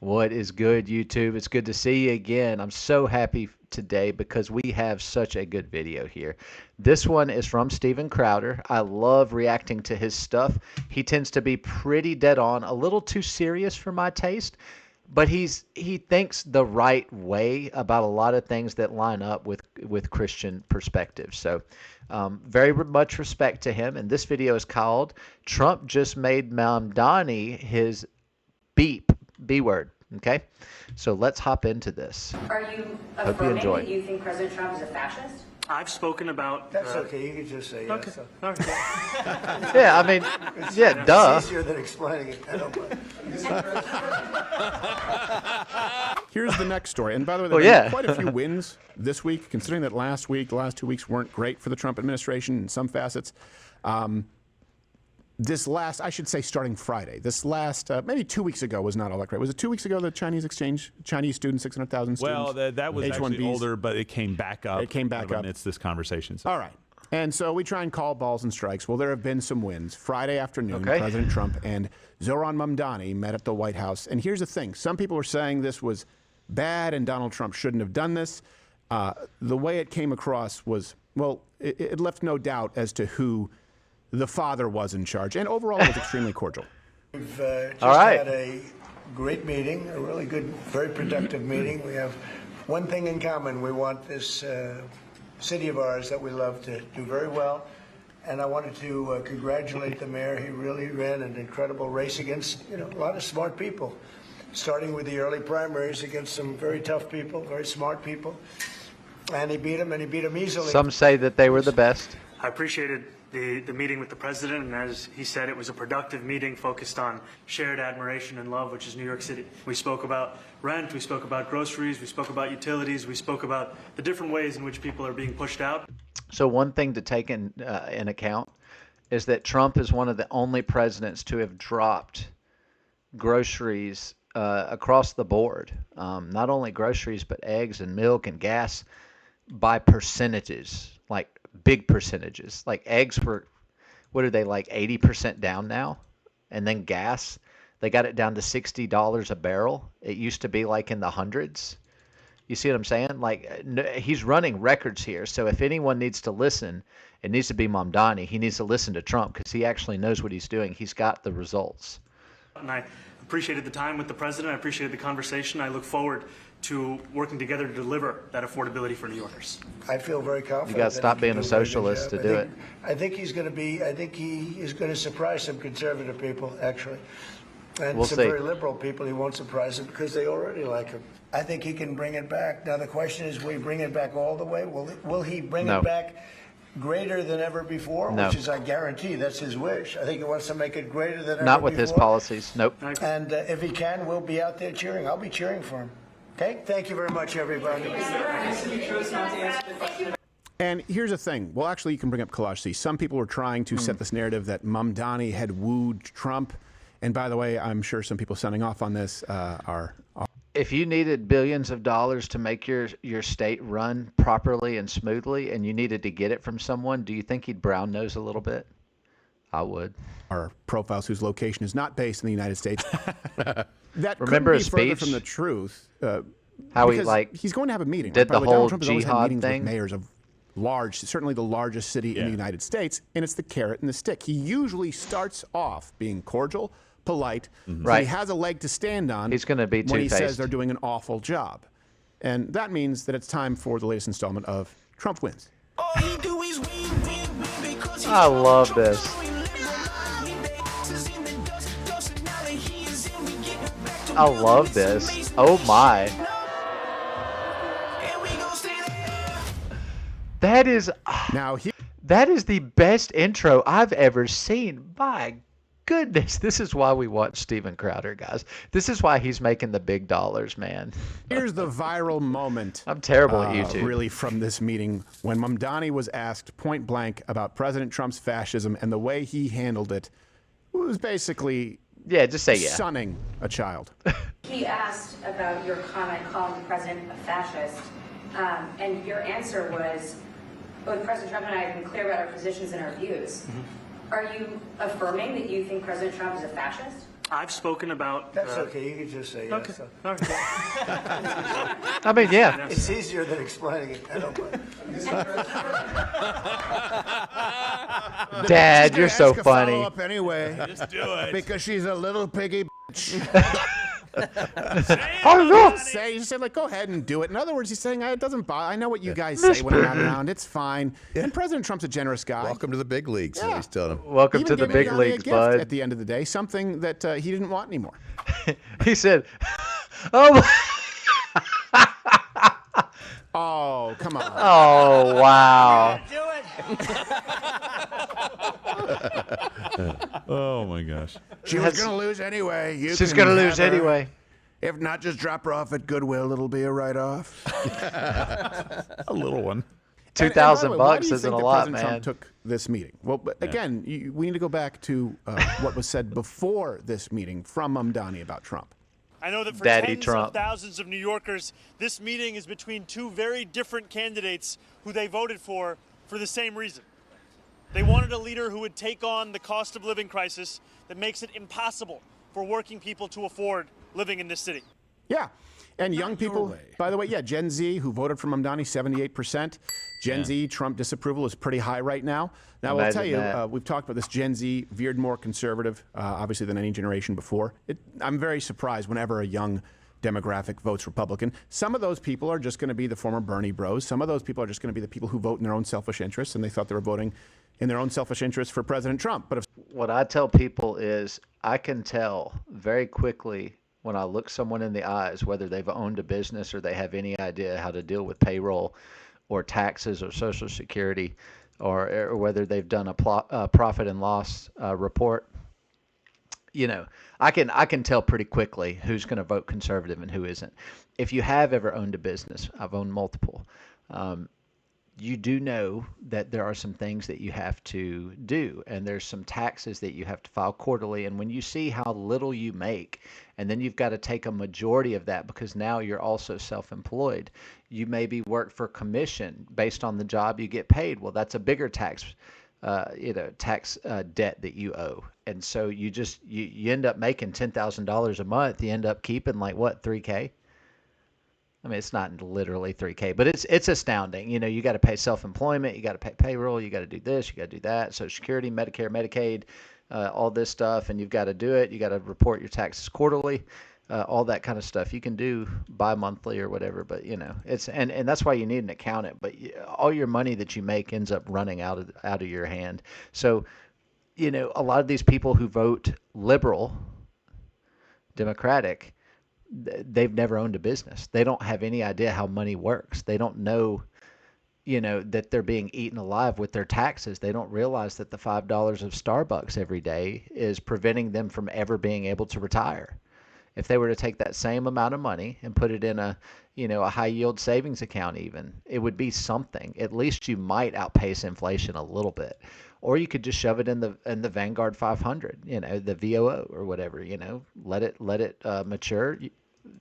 What is good, YouTube? It's good to see you again. I'm so happy today because we have such a good video here. This one is from Steven Crowder. I love reacting to his stuff. He tends to be pretty dead on, a little too serious for my taste, but he thinks the right way about a lot of things that line up with Christian perspectives. So very much respect to him. And this video is called "Trump Just Made Mamdani His B word." Okay, so let's hop into this. Are you Hope you affirming enjoy. that you think President Trump is a fascist? I've spoken about. That's okay. You can just say Okay. yes. All right. Yeah, I mean, yeah, duh. It's easier than explaining it. I don't mind. Here's the next story. And by the way, Well, there have yeah. been quite a few wins this week, considering that last week, the last 2 weeks weren't great for the Trump administration in some facets. I should say starting Friday, maybe 2 weeks ago was not all that great. Was it 2 weeks ago the Chinese students, 600,000 students? Well, that was actually H-1Bs. older, but it came back up. It came back up amidst this conversation. So. All right. And so we try and call balls and strikes. Well, there have been some wins. Friday afternoon, Okay. President Trump and Zohran Mamdani met at the White House. And here's the thing. Some people are saying this was bad and Donald Trump shouldn't have done this. The way it came across was, well, it left no doubt as to who the father was in charge. And overall, it was extremely cordial. We've just All right. had a great meeting, a really good, very productive meeting. We have one thing in common. We want this city of ours that we love to do very well. And I wanted to congratulate the mayor. He really ran an incredible race against, a lot of smart people, starting with the early primaries against some very tough people, very smart people. And he beat them easily. Some say that they were the best. I appreciated the meeting with the president, and as he said, it was a productive meeting focused on shared admiration and love, which is New York City. We spoke about rent, we spoke about groceries, we spoke about utilities, we spoke about the different ways in which people are being pushed out. So one thing to take in account is that Trump is one of the only presidents to have dropped groceries across the board. Not only groceries, but eggs and milk and gas by percentages, like big percentages. Like eggs were, what are they, like 80% down now? And then gas, they got it down to $60 a barrel. It used to be like in the hundreds. You see what I'm saying? Like, he's running records here. So if anyone needs to listen, it needs to be Mamdani. He needs to listen to Trump because he actually knows what he's doing. He's got the results. And I appreciated the time with the president. I appreciated the conversation. I look forward to working together to deliver that affordability for New Yorkers. I feel very confident. You got to that stop he being can a do very good socialist to job. do it. I think he is going to surprise some conservative people, actually. And We'll some see. very liberal people, he won't surprise them because they already like him. I think he can bring it back. Now, the question is, will he bring it back all the way? Will he bring No. it back greater than ever before? No. Which is, I guarantee, that's his wish. I think he wants to make it greater than ever before. Not with his policies. Nope. And if he can, we'll be out there cheering. I'll be cheering for him. Okay? Thank you very much, everybody. And here's the thing. Well, actually, you can bring up Collage C. Some people were trying to set this narrative that Mamdani had wooed Trump. And by the way, I'm sure some people sounding off on this are. If you needed billions of dollars to make your state run properly and smoothly, and you needed to get it from someone, do you think he'd brown nose a little bit? I would. Our profiles whose location is not based in the United States. That Remember couldn't his be further speech? from the truth. How he because he's going to have a meeting. did By the way, Donald whole Trump has always had jihad meetings thing? with mayors of certainly the largest city in the United States, and it's the carrot and the stick. He usually starts off being cordial, polite, so Right. he has a leg to stand on. He's gonna be when he says two-faced. they're doing an awful job, and that means that it's time for the latest installment of Trump Wins. I love this. I love this. Oh my. That is Now that is the best intro I've ever seen. My goodness, this is why we watch Steven Crowder, guys. This is why he's making the big dollars, man. here's the viral moment. I'm terrible at YouTube. Really, from this meeting, when Mamdani was asked point blank about President Trump's fascism and the way he handled it, was basically Yeah, just say yeah. sunning a child. He asked about your comment calling the president a fascist, and your answer was, both President Trump and I have been clear about our positions and our views. Are you affirming that you think President Trump is a fascist? I've spoken about. That's okay. You can just say yes. Okay. All right. I mean, yeah. It's easier than explaining it. I don't mind. Dad, you're so Ask a funny. follow-up anyway. Just do it. Because she's a little piggy bitch. You said, like, go ahead and do it. In other words, he's saying, it doesn't bother. I know what you guys say when I'm not around. It's fine. And President Trump's a generous guy. Welcome to the big leagues. Yeah. He's telling him. Welcome Even to the gave big Mamdani a leagues, gift bud. At the end of the day, something that he didn't want anymore. He said, "Oh, Oh, come on. oh, wow." Oh my gosh. She was going to lose anyway. She's going to lose anyway. If not, just drop her off at Goodwill. It'll be a write-off. A little one. $2,000 isn't a lot, President man. Trump took this meeting? Well, but again, we need to go back to what was said before this meeting from Mamdani about Trump. I know that for Daddy tens Trump. of thousands of New Yorkers, this meeting is between two very different candidates who they voted for the same reason. They wanted a leader who would take on the cost of living crisis that makes it impossible for working people to afford living in this city. Yeah. And young people, by the way, Gen Z who voted for Mamdani, 78%. Gen Z Trump disapproval is pretty high right now. Now, I'll tell you, we've talked about this. Gen Z veered more conservative, obviously, than any generation before. I'm very surprised whenever a young demographic votes Republican. Some of those people are just going to be the former Bernie bros. Some of those people are just going to be the people who vote in their own selfish interests, and they thought they were voting in their own selfish interests for President Trump. But if What I tell people is I can tell very quickly when I look someone in the eyes whether they've owned a business or they have any idea how to deal with payroll or taxes or Social Security or whether they've done a profit and loss report. You know, I can tell pretty quickly who's going to vote conservative and who isn't. If you have ever owned a business, I've owned multiple. You do know that there are some things that you have to do, and there's some taxes that you have to file quarterly. And when you see how little you make, and then you've got to take a majority of that because now you're also self-employed. You maybe work for commission based on the job you get paid. Well, that's a bigger tax debt that you owe. And so you end up making $10,000 a month. You end up keeping like what, $3K? I mean, it's not literally $3K, but it's astounding. You know, you got to pay self-employment, you got to pay payroll, you got to do this, you got to do that, Social Security, Medicare, Medicaid, all this stuff, and you've got to do it. You got to report your taxes quarterly, all that kind of stuff. You can do bi-monthly or whatever, but you know, and that's why you need an accountant. But all your money that you make ends up running out of your hand. So, you know, a lot of these people who vote liberal, Democratic, they've never owned a business. They don't have any idea how money works. They don't know, you know, that they're being eaten alive with their taxes. They don't realize that the $5 of Starbucks every day is preventing them from ever being able to retire. If they were to take that same amount of money and put it in a high yield savings account even, it would be something. At least you might outpace inflation a little bit. Or you could just shove it in the Vanguard 500, you know, the VOO or whatever, you know, let it mature.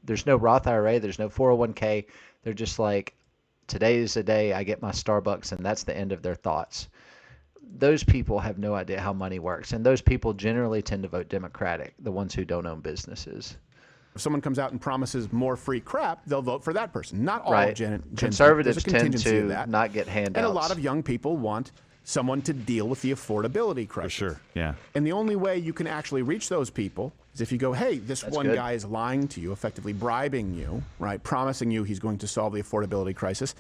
There's no Roth IRA, there's no 401k. They're just like, today is the day I get my Starbucks, and that's the end of their thoughts. Those people have no idea how money works, and those people generally tend to vote Democratic, the ones who don't own businesses. If someone comes out and promises more free crap, they'll vote for that person. Not all Right. Conservatives tend to not get handouts. And a lot of young people want someone to deal with the affordability crisis. For sure, yeah. And the only way you can actually reach those people is if you go, hey, this That's one good. guy is lying to you, effectively bribing you, right, promising you he's going to solve the affordability crisis.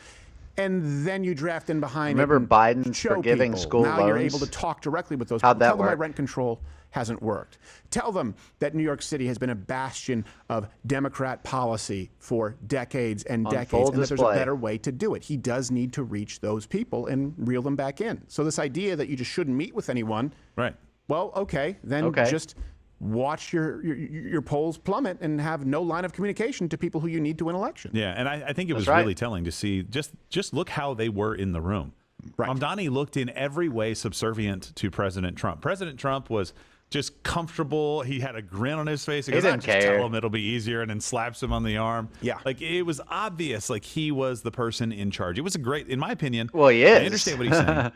And then you draft in behind Remember it and Biden's show forgiving people. school now you're loans? able to talk directly with those How'd people. that Tell them why work? rent control hasn't worked. Tell them that New York City has been a bastion of Democrat policy for decades and On decades, full and that there's a display. better way to do it. He does need to reach those people and reel them back in. So this idea that you just shouldn't meet with anyone, Right. well, okay, then Okay. just watch your polls plummet and have no line of communication to people who you need to win elections. Yeah, and I think it was right. really telling to see just look how they were in the room. Right. Mamdani looked in every way subservient to President Trump. President Trump was just comfortable. He had a grin on his face. He goes, didn't "Just care." tell him it'll be easier," and then slaps him on the arm. Yeah. Like it was obvious, like he was the person in charge. It was a great, in my opinion. Well, he is. I understand what he's saying.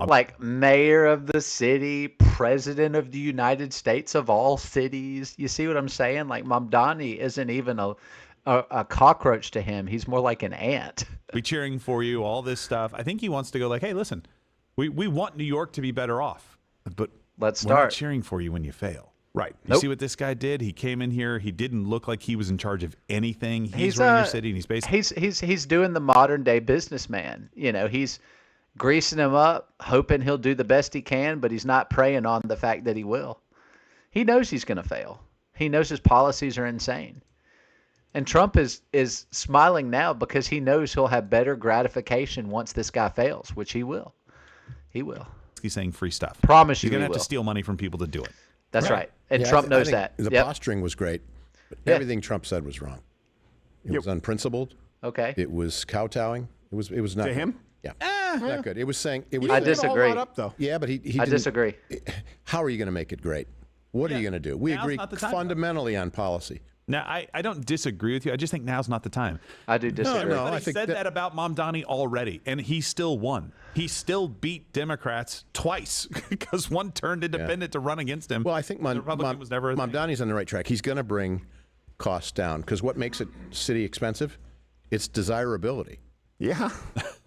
like mayor of the city, president of the United States of all cities. You see what I'm saying? Like Mamdani isn't even a cockroach to him. He's more like an ant. Be cheering for you, all this stuff. I think he wants to go like, hey, listen, we want New York to be better off, but Let's we're not start. cheering for you when you fail. Right. You Nope. see what this guy did? He came in here. He didn't look like he was in charge of anything. He's running your city, and he's basically he's doing the modern day businessman. You know, he's greasing him up, hoping he'll do the best he can, but he's not preying on the fact that he will. He knows he's going to fail. He knows his policies are insane. And Trump is smiling now because he knows he'll have better gratification once this guy fails, which he will. He will. he's saying free stuff. Promise you He's going to he have to will. steal money from people to do it. That's right. And Yeah, Trump I knows think that. The Yep. posturing was great, but Yeah. everything Trump said was wrong. It was unprincipled. Okay. It was kowtowing. It was not To good. him? Yeah, not good. It was saying it was. I He did a whole disagree. lot up, though. Yeah, but he I didn't- disagree. How are you going to make it great? What are you going to do? We Now's agree not the time. fundamentally on policy. Now, I don't disagree with you. I just think now's not the time. I do disagree. no. Everybody I think said that- that about Mamdani already, and he still won. He still beat Democrats twice because one turned independent to run against him. Well, I think The Republican was never a thing. Mamdani's on the right track. He's going to bring costs down because what makes a city expensive? It's desirability. Yeah.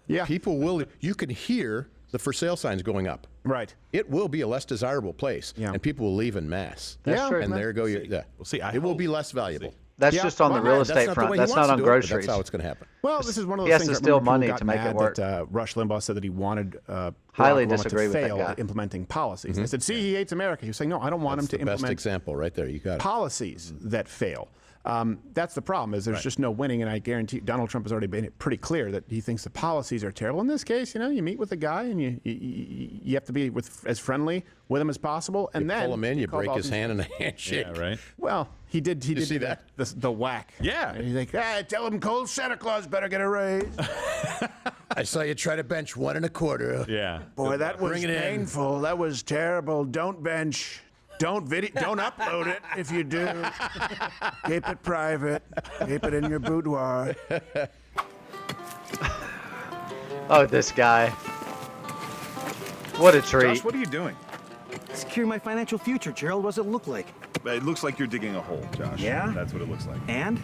Yeah. People will. You can hear the for sale signs going up. Right. It will be a less desirable place, Yeah. and people will leave en masse. That's Yeah. true. And there go your. Yeah. We'll see. I It will hope. be less valuable. That's Yeah. just on the Well, real that's estate not the front. way he That's wants not to on do it, but groceries. That's how it's going to happen. Well, this is one of He those has to things. steal remember people money got to make it mad work. That, Rush Limbaugh said that he wanted Highly Barack Obama disagree to with that fail guy. at implementing policies. I said, see, he hates America. He was saying, no, I don't want That's him to the best implement example right there. You got it. policies that fail. That's the problem. Is there's just no winning, and I guarantee Donald Trump has already made it pretty clear that he thinks the policies are terrible. In this case, you meet with a guy and you have to be as friendly with him as possible, and then Pull him in, you call break his Boston- hand in a handshake. Yeah, right. Well, he did. He did see do that? the whack. Yeah. And he's like, tell him cold Santa Claus better get a raise. I saw you try to bench 1 1/4. Yeah. Boy, that was Bring it in. painful. That was terrible. Don't bench. Don't upload it if you do. Keep it private. Keep it in your boudoir. Oh, this guy. What a treat. Josh, what are you doing? Secure my financial future, Gerald. What does it look like? It looks like you're digging a hole, Josh. Yeah? That's what it looks like. And?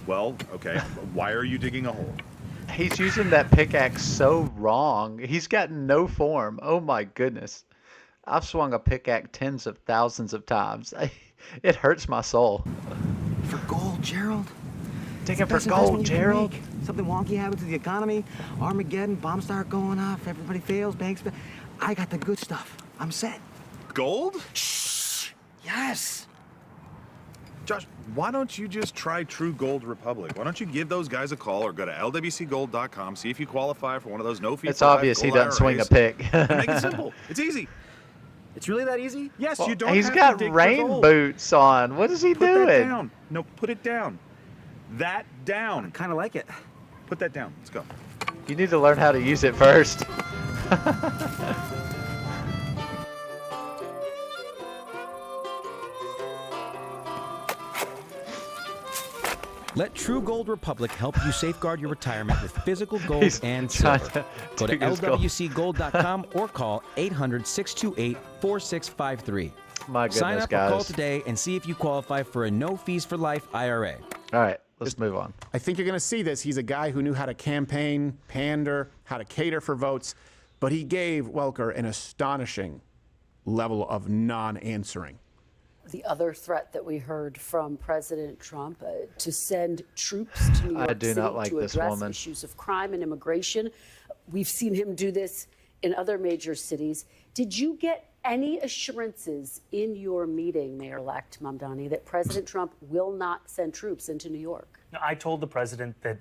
Well, okay. Why are you digging a hole? He's using that pickaxe so wrong. He's got no form. Oh my goodness. I've swung a pickaxe tens of thousands of times. It hurts my soul. For gold, Gerald? Digging for Best gold, investment you can Gerald. make. Something wonky happens to the economy. Armageddon, bombs start going off. Everybody fails. Banks fail. I got the good stuff. I'm set. Gold? Yes. Josh, why don't you just try True Gold Republic? Why don't you give those guys a call or go to lwcgold.com, see if you qualify for one of those no-fee It's for life obvious he gold doesn't swing a IRAs, pick. and make it simple. It's easy. It's really that easy? Yes, you don't He's have got to dig for rain gold. boots on. What is he Put that doing? down. No, put it down. That down. Kind of like it. Put that down. Let's go. You need to learn how to use it first. Let True Gold Republic help you safeguard your retirement with physical gold He's and trying silver. to Go to dig his gold. lwcgold.com or call 800-628-4653. My goodness, Sign up guys. or call today and see if you qualify for a no fees for life IRA. All right, let's move on. I think you're going to see this. He's a guy who knew how to campaign, pander, how to cater for votes, but he gave Welker an astonishing level of non-answering. The other threat that we heard from President Trump to send troops to New York I do City not like to this address woman. issues of crime and immigration. We've seen him do this in other major cities. Did you get any assurances in your meeting, Mayor-elect Mamdani, that President Trump will not send troops into New York? Now, I told the president that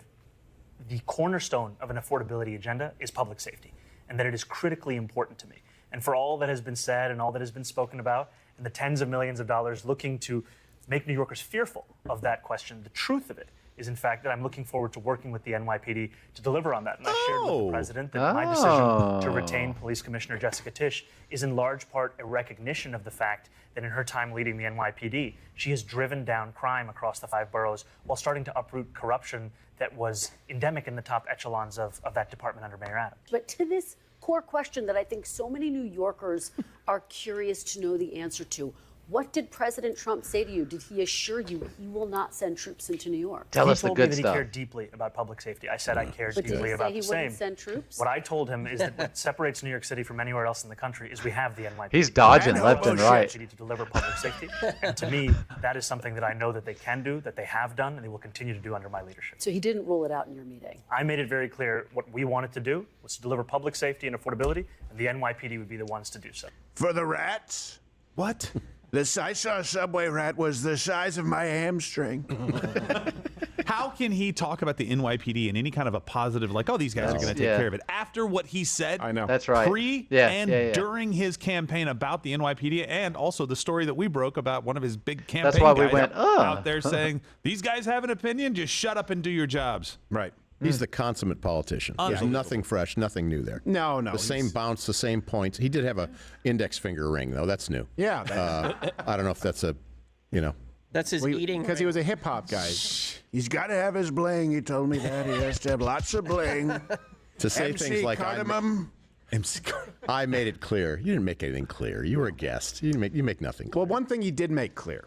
the cornerstone of an affordability agenda is public safety, and that it is critically important to me. And for all that has been said and all that has been spoken about, and the tens of millions of dollars looking to make New Yorkers fearful of that question, the truth of it is, in fact, that I'm looking forward to working with the NYPD to deliver on that. And I shared with the president that my decision to retain Police Commissioner Jessica Tisch is in large part a recognition of the fact that in her time leading the NYPD, she has driven down crime across the 5 boroughs while starting to uproot corruption that was endemic in the top echelons of that department under Mayor Adams. But to this core question that I think so many New Yorkers are curious to know the answer to. What did President Trump say to you? Did he assure you he will not send troops into New York? Tell us the good He told me that stuff. he cared deeply about public safety. I said I cared But did deeply he about say he the wouldn't same. send troops? What I told him is that what separates New York City from anywhere else in the country is we have the NYPD. He's dodging We left have and the right. NYPD to deliver public safety. And to me, that is something that I know that they can do, that they have done, and they will continue to do under my leadership. So he didn't rule it out in your meeting. I made it very clear what we wanted to do was to deliver public safety and affordability, and the NYPD would be the ones to do so. For the rats? What? I saw a subway rat was the size of my hamstring. How can he talk about the NYPD in any kind of a positive, like, oh, these guys are going to take Yeah. care of it? After what he said, I know. That's right. pre and during his campaign about the NYPD, and also the story that we broke about one of his big campaign That's why we guys went, out there saying, these guys have an opinion, just shut up and do your jobs. Right. He's the consummate politician. There's Unbelievable. nothing fresh, nothing new there. No. The same bounce, the same points. He did have a index finger ring, though. That's new. Yeah. I don't know if that's a, That's his eating. Because he was a hip hop guy. He's got to have his bling. He told me that. He has to have lots of bling. to say MC things like Cardamom. I made it clear. You didn't make anything clear. You were a guest. You make nothing clear. Well, one thing he did make clear,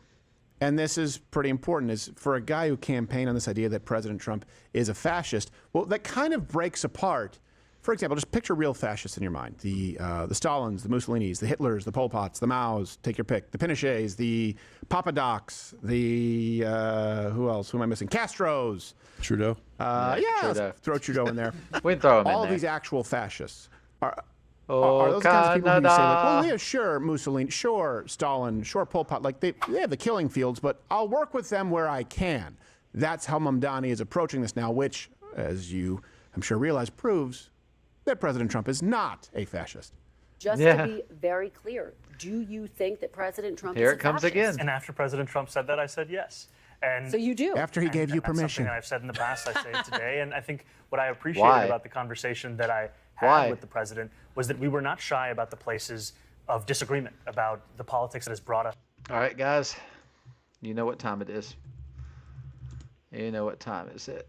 and this is pretty important, is for a guy who campaigned on this idea that President Trump is a fascist, well, that kind of breaks apart. For example, just picture real fascists in your mind. The Stalins, the Mussolinis, the Hitlers, the Pol Pots, the Maos, take your pick, the Pinochets, the Papadocs, the, who else? Who am I missing? Castros. Trudeau? Yeah, Trudeau. let's throw Trudeau in there. We can throw him in All there. these actual fascists are Oh, those the kinds of people who you say, like, Canada. well, yeah, sure, Mussolini, sure, Stalin, sure, Pol Pot, like they have the killing fields, but I'll work with them where I can. That's how Mamdani is approaching this now, which, as you, I'm sure, realize, proves that President Trump is not a fascist. Just to be very clear, do you think that President Trump Here is it comes fascist? again. And after President Trump said that, I said yes. And So you do. After he gave you that's something permission. that I've said in the past, I say it today, and I think what I appreciated Why? about the conversation that I had Why? with the president was that we were not shy about the places of disagreement, about the politics that has brought us. All right, guys. You know what time it is. You know what time is it.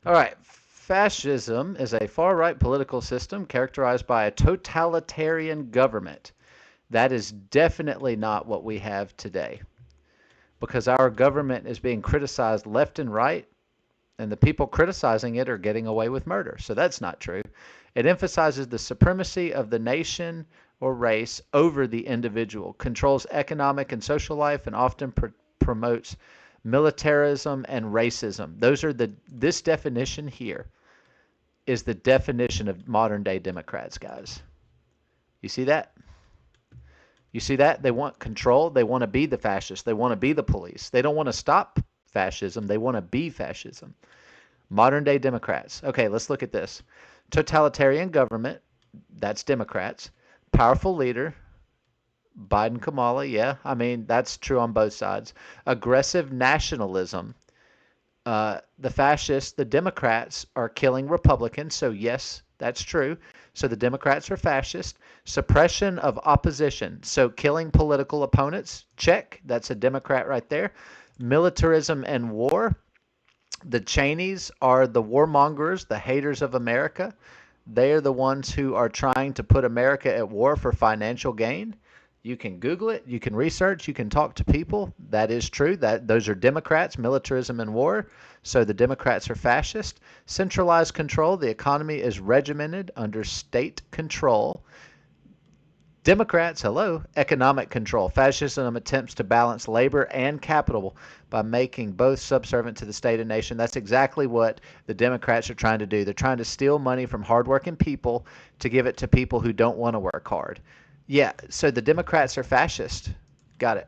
All right. Fascism is a far-right political system characterized by a totalitarian government. That is definitely not what we have today, because our government is being criticized left and right, and the people criticizing it are getting away with murder. So that's not true. It emphasizes the supremacy of the nation or race over the individual, controls economic and social life, and often promotes militarism and racism. This definition here is the definition of modern day Democrats, guys. You see that? You see that? They want control. They want to be the fascists. They want to be the police. They don't want to stop fascism. They want to be fascism. Modern day Democrats. Okay, let's look at this. Totalitarian government, that's Democrats. Powerful leader, Biden, Kamala, yeah. I mean, that's true on both sides. Aggressive nationalism. The fascists, the Democrats are killing Republicans. So yes, that's true. So the Democrats are fascist. Suppression of opposition. So killing political opponents. Check. That's a Democrat right there. Militarism and war. The Cheneys are the warmongers, the haters of America. They are the ones who are trying to put America at war for financial gain. You can Google it. You can research. You can talk to people. That is true. Those are Democrats, militarism and war. So the Democrats are fascist. Centralized control. The economy is regimented under state control. Democrats, hello, economic control. Fascism attempts to balance labor and capital by making both subservient to the state and nation. That's exactly what the Democrats are trying to do. They're trying to steal money from hardworking people to give it to people who don't want to work hard. Yeah, so the Democrats are fascist. Got it.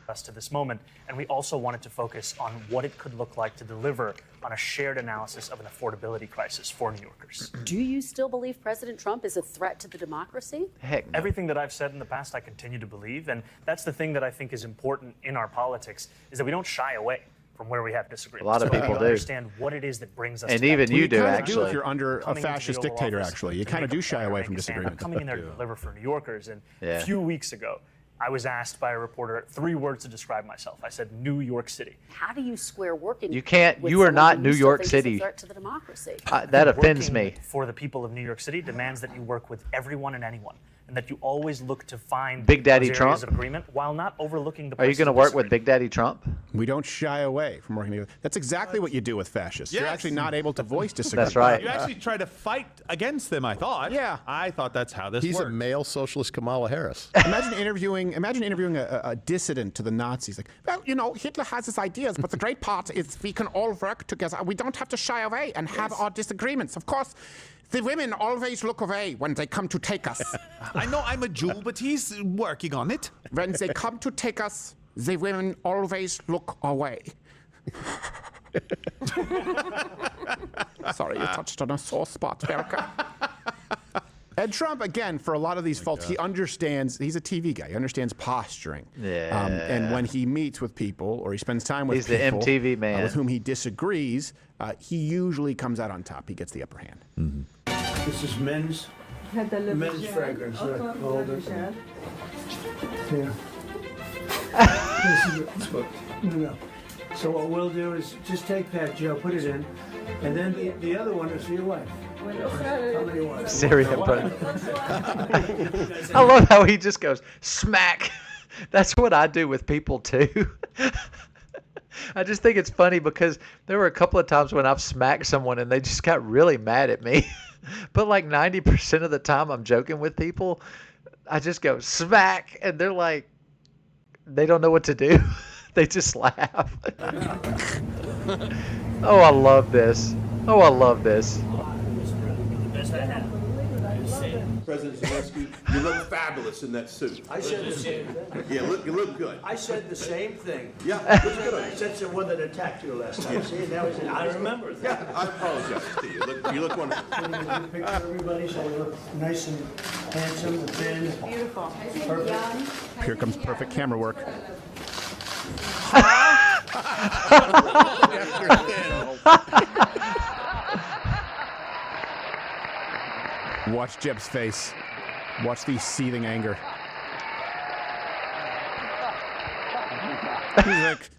Us to this moment, and we also wanted to focus on what it could look like to deliver on a shared analysis of an affordability crisis for New Yorkers. Do you still believe President Trump is a threat to the democracy? Heck no. Everything that I've said in the past, I continue to believe, and that's the thing that I think is important in our politics, is that we don't shy away from where we have disagreements. A lot of people we do. Understand what it is that brings us And to even that. you do, kind of actually. if you're under a Coming into the fascist Oval dictator, Office actually. You to kind of make a do shy point or away make from a stand. disagreement. I'm coming in there to deliver for New Yorkers, and Yeah. a few weeks ago, I was asked by a reporter 3 words to describe myself. I said New York City. How do you square working? You can't. with You are someone not who New you still York think is City. a threat to the democracy? That offends Working me. for the people of New York City demands that you work with everyone and anyone, and that you always look to find Big Daddy those areas Trump? of agreement while not overlooking the. Are you places going to of work with disagreement. Big Daddy Trump? We don't shy away from working together. That's exactly what you do with fascists. You're Yes. actually not able to voice disagreement. That's right. You actually try to fight against them, I thought. Yeah. I thought that's how this He's worked. a male socialist Kamala Harris. Imagine interviewing a dissident to the Nazis. Like, well, you know, Hitler has his ideas, but the great part is we can all work together. We don't have to shy away and have our disagreements. Of course, the women always look away when they come to take us. I know I'm a Jew, but he's working on it. When they come to take us, the women always look away. Sorry, you touched on a sore spot, Berka. And Trump, again, for a lot of these faults, he understands, he's a TV guy, he understands posturing. Yeah. And when he meets with people or he spends time with He's the people MTV man. with whom he disagrees, he usually comes out on top. He gets the upper hand. This is men's fragrance. Hold it. Yeah. This is no. So what we'll do is just take that, Joe, put it in, and then the other one is for your wife. How many wives? Syria, but I love how he just goes smack. That's what I do with people too. I just think it's funny because there were a couple of times when I've smacked someone and they just got really mad at me. But like 90% of the time I'm joking with people, I just go smack and they're like, they don't know what to do. They just laugh. Oh, I love this. Oh, I love this. President Zelensky, you look fabulous in that suit. I said the same thing. Yeah, you look good. I said the same thing. Yeah, looks good on I you. said the one that attacked you last time. See, that was it. I remember that. Yeah, I apologize to you. You look wonderful. Good picture, everybody, so you look nice and handsome and thin. Beautiful. Perfect. Here comes perfect camera work. Watch Jeb's face. Watch the seething anger. He's like,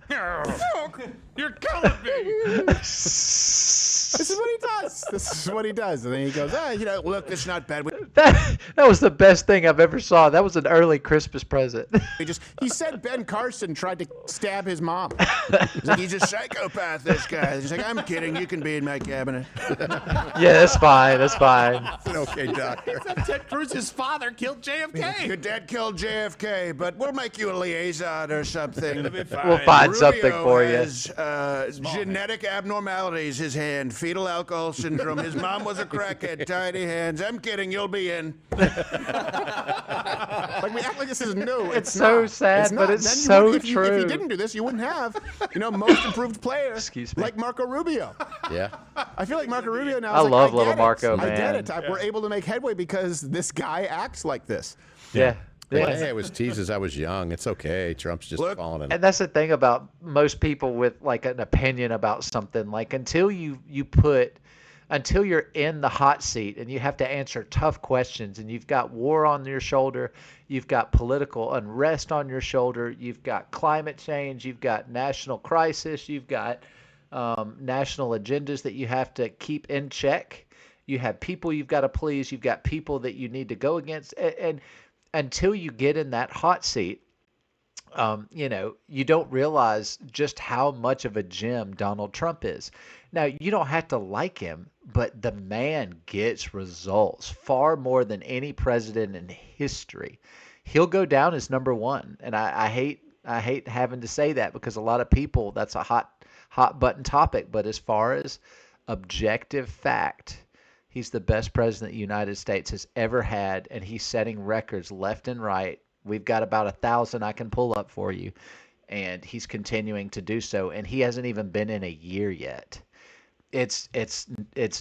You're killing me. this is what he does. This is what he does. And then he goes, you know, look, it's not bad. That was the best thing I've ever saw. That was an early Christmas present. He said Ben Carson tried to stab his mom. He's like, he's a psychopath, this guy. He's like, I'm kidding. You can be in my cabinet. Yeah, that's fine. That's fine. An okay doctor. Except Ted Cruz's father killed JFK. Your dad killed JFK, but we'll make you a liaison or something. We'll find something for you. Has genetic abnormalities, his hand, fetal alcohol syndrome. His mom was a crackhead, tiny hands. I'm kidding, you'll be in. Like we act like this is new. It's so not. sad, It's but not. it's Then you so would- if you true. didn't do this, you wouldn't have, most improved player. Excuse me. Like Marco Rubio. Yeah. I feel like Marco Rubio now. I is like, love get little it. Marco, I get man. it. We're able to make headway because this guy acts like this. Yeah. Well, hey, I was teased as I was young. It's okay. Trump's just falling in. And that's the thing about most people with like an opinion about something. Like until you're in the hot seat and you have to answer tough questions and you've got war on your shoulder, you've got political unrest on your shoulder, you've got climate change, you've got national crisis, you've got national agendas that you have to keep in check. You have people you've got to please. You've got people that you need to go against. And until you get in that hot seat, you don't realize just how much of a gem Donald Trump is. Now, you don't have to like him, but the man gets results far more than any president in history. He'll go down as number one. And I hate having to say that because a lot of people, that's a hot button topic. But as far as objective fact, he's the best president the United States has ever had, and he's setting records left and right. We've got about 1,000 I can pull up for you, and he's continuing to do so, and he hasn't even been in a year yet. It's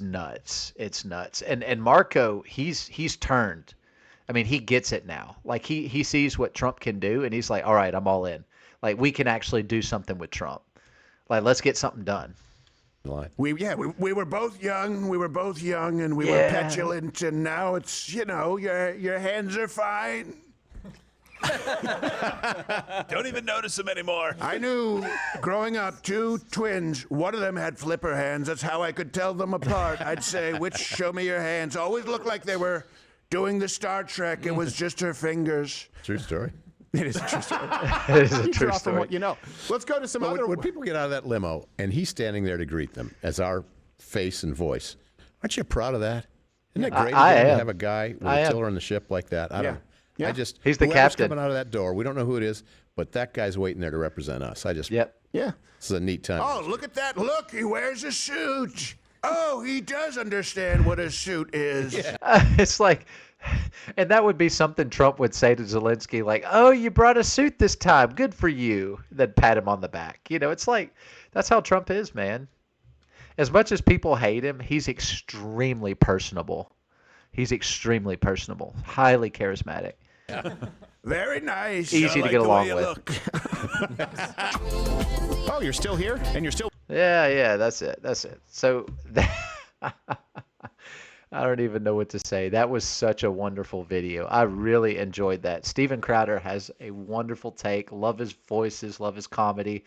nuts. It's nuts. And Marco, he's turned. I mean, he gets it now. Like he sees what Trump can do, and he's like, all right, I'm all in. Like we can actually do something with Trump. Like let's get something done. We were both young. And we were petulant, and now it's your hands are fine. Don't even notice them anymore. I knew growing up 2 twins, one of them had flipper hands. That's how I could tell them apart. I'd say, which show me your hands. Always looked like they were doing the Star Trek. It was just her fingers. True story. It is a true story. It is a You true draw from story. what you know. Let's go to some But other. when people get out of that limo and he's standing there to greet them as our face and voice, aren't you proud of that? Isn't that great I again, to am. have a guy with I a am. tiller on the ship like that? I don't. Yeah. I just. He's the whoever's captain. coming out of that door. We don't know who it is, but that guy's waiting there to represent us. I just. Yep. Yeah. This is a neat time. Oh, look at that. Look, he wears a suit. Oh, he does understand what a suit is. It's like, and that would be something Trump would say to Zelensky, like, "Oh, you brought a suit this time. Good for you." Then pat him on the back. You know, it's like that's how Trump is, man. As much as people hate him, he's extremely personable. He's extremely personable, highly charismatic. Very nice. Easy I to like get the along way you with. look. Oh, you're still here, and you're still. Yeah, that's it. That's it. So I don't even know what to say. That was such a wonderful video. I really enjoyed that. Steven Crowder has a wonderful take. Love his voices, love his comedy.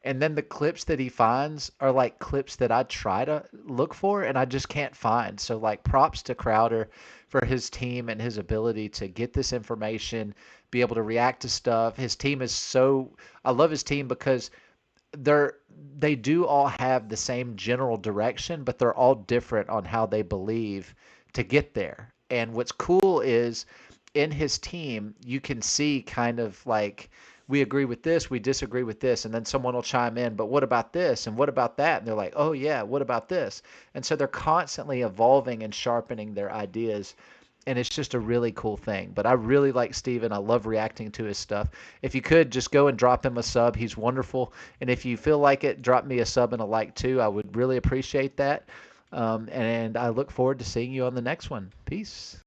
And then the clips that he finds are like clips that I try to look for and I just can't find. So like props to Crowder for his team and his ability to get this information, be able to react to stuff. His team is so I love his team because they do all have the same general direction, but they're all different on how they believe to get there. And what's cool is in his team, you can see kind of like we agree with this, we disagree with this, and then someone will chime in, but what about this and what about that? And they're like, oh yeah, what about this? And so they're constantly evolving and sharpening their ideas. And it's just a really cool thing. But I really like Steven. I love reacting to his stuff. If you could, just go and drop him a sub. He's wonderful. And if you feel like it, drop me a sub and a like too. I would really appreciate that. And I look forward to seeing you on the next one. Peace.